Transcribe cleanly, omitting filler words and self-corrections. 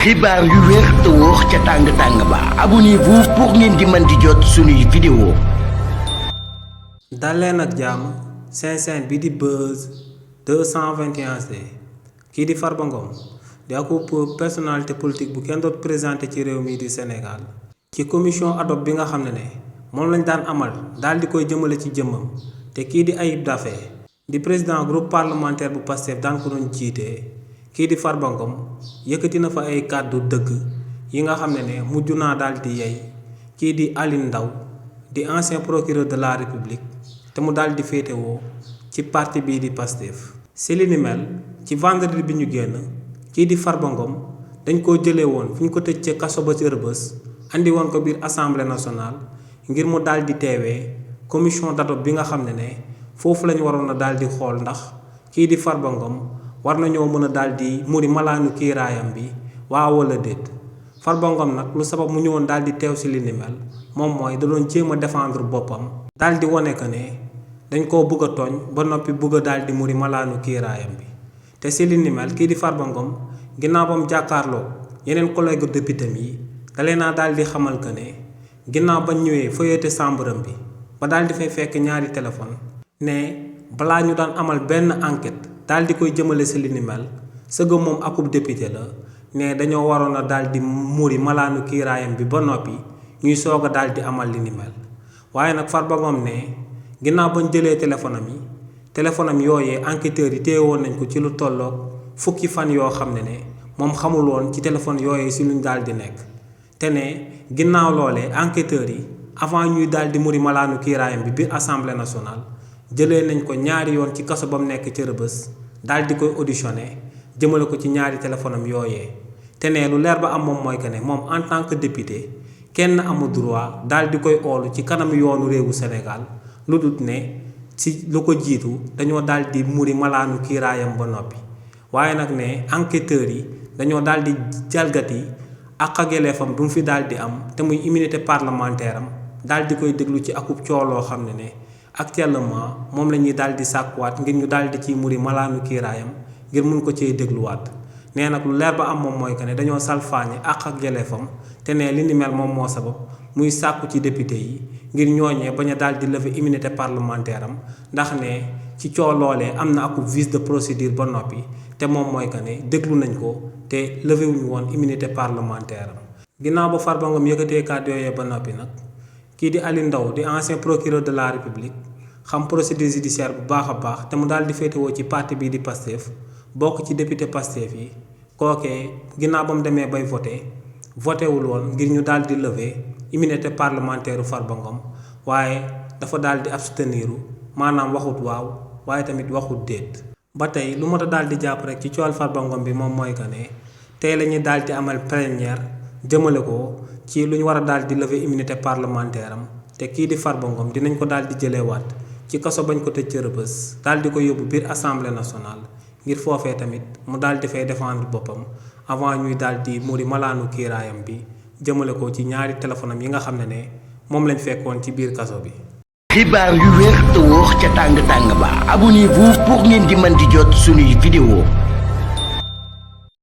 xibaar yu wér te wóor ca tàng ba abonnez-vous pour ngeen di mën di jot suñuy vidéo. daleen ak jàmm seen bi di Buzz 221C kii di Farba Ngom di ak personnalité politique bu kenn doot présenté ci réew mi di Sénégal ci commission ad hoc bi nga xam ne moom lañ daan amal daal di koy jëmale ci jëmmam te kii di Ayib Daffé di président groupe parlementaire bu Pastef daan ko doon jiitee kii di Farba Ngom yëkkati na fa ay kàddu dëgg yi nga xam ne mujj naa daal di yey kii di Alioune Ndao di ancien procureur de la République te mu daal di féetewoo ci parti bii di Pastef. si li ni mel ci vendredi bi ñu génn kii di Farba Ngom dañ koo jëlee woon fi ñu ko tëj ca kaso ba ci Rebeuss andi woon ko biir assemblée nationale ngir mu daal di teewee commission ad hoc bi nga xam ne foofu lañu waroon a daal di xool ndax kii di Farba Ngom war nañoo mën a daal di muri malaanu kiiraayam bi waaw wala déet. Farba Ngom nag lu sabab mu ñëwoon daal di teew si li ni mel moom mooy da doon jéem a défendre boppam daal di wane que ne dañ koo bëgg a tooñ ba noppi bëgg a daal di muri malaanu kiiraayam bi. te si li ni mel kii di Farba Ngom ginnaaw ba mu jàkkaarloo yeneen collègue député yi dalee naa daal di xamal que ne ginnaaw bañ ñëwee feuilleté chambre bi ba daal di fay fekk ñaari téléphone ne balaa ñu daan amal benn enquête daal di koy jëmale si li ni mel sëgg moom akub député la ne dañoo waroon a daal di muri malaanu kiiraayam bi ba noppi ñuy soog a daal di amal li ni mel. waaye nag Farba Ngom ne ginnaaw bañ jëlee téléphone am yooyee enquêteurs yi téye woon nañ ko ci lu tolloog fukki fan yoo xam ne moom xamul woon ci téléphone yooyee si luñ daal di nekk te ne ginnaaw loolee enquêteurs yi avant ñuy daal di muri malaanu kiiraayam bi biir assemblée nationale jëlee nañ ko ñaari yoon ci kaso ba mu nekk ci Rebeuss daal di koy auditionné jëmale ko ci ñaari téléphone am yooyee te ne lu leer ba am moom mooy que ne moom en tant que député kenn amul droit daal di koy oolu ci kanam yoonu réewu Sénégal lu dul ne ci lu ko jiitu dañoo daal di muri malaanu kiiraayam ba noppi. waaye nag ne enquêteurs yi dañoo daal di jalgati ak ak yelleefam du mu fi daal di am te muy immunité parlementaire am daal di koy déglu ci akub cooloo xam ne actuellement moom la ñuy daal di sàkkuwaat ngir ñu daal di ciy muri malaanu kiiraayam ngir mun ko cee dégluwaat. nee nag lu leer ba am moom mooy que ne dañoo salfaañe ak yelleefam te ne li ni mel moom moo sabab muy sàkku ci député yi ngir ñooñee bañ a daal di lever immunité parlementaire am ndax ne ci coow loolee am na akub vice de procédure ba noppi te moom mooy que ne déglu nañ ko te lever wuñu woon immunité parlementaire am. ginnaaw ba Farba Ngom yëkkatee kàddu yooyee ba noppi nag kii di Alioune Ndao di ancien procureur de la République xam procédure judiciaire bu baax a baax te mu daal di féetewoo ci parti bii di Pastef bokk ci député Pastef yi kookee ginnaaw ba mu demee bay voté wul woon ngir ñu daal di lever immunité parlementaire Farba Ngom waaye dafa daal di abstenir maanaam waxut waaw waaye tamit waxut déet. ba tey lu mot a daal di jàpp rek ci coowal Farba Ngom bi moom mooy que ne tey la ñuy daal di amal plénière jëmale ko ci lu ñu war a daal di lever immunité parlementaire am te kii di Farba Ngom dinañ ko daal di jëlewaat ci kaso bañ ko tëj ca Rebeuss daal di ko yóbbu biir assemblée nationale ngir foofee tamit mu daal di fay défendre boppam avant ñuy daal di muri malaanu kiiraayam bi jëmale ko ci ñaari téléphone am yi nga xam ne moom lañ fekkoon ci biir kaso bi. xibaar yu wér te wóor ca tàng ba abonnez-vous pour ngeen di mën di jot suñuy vidéo.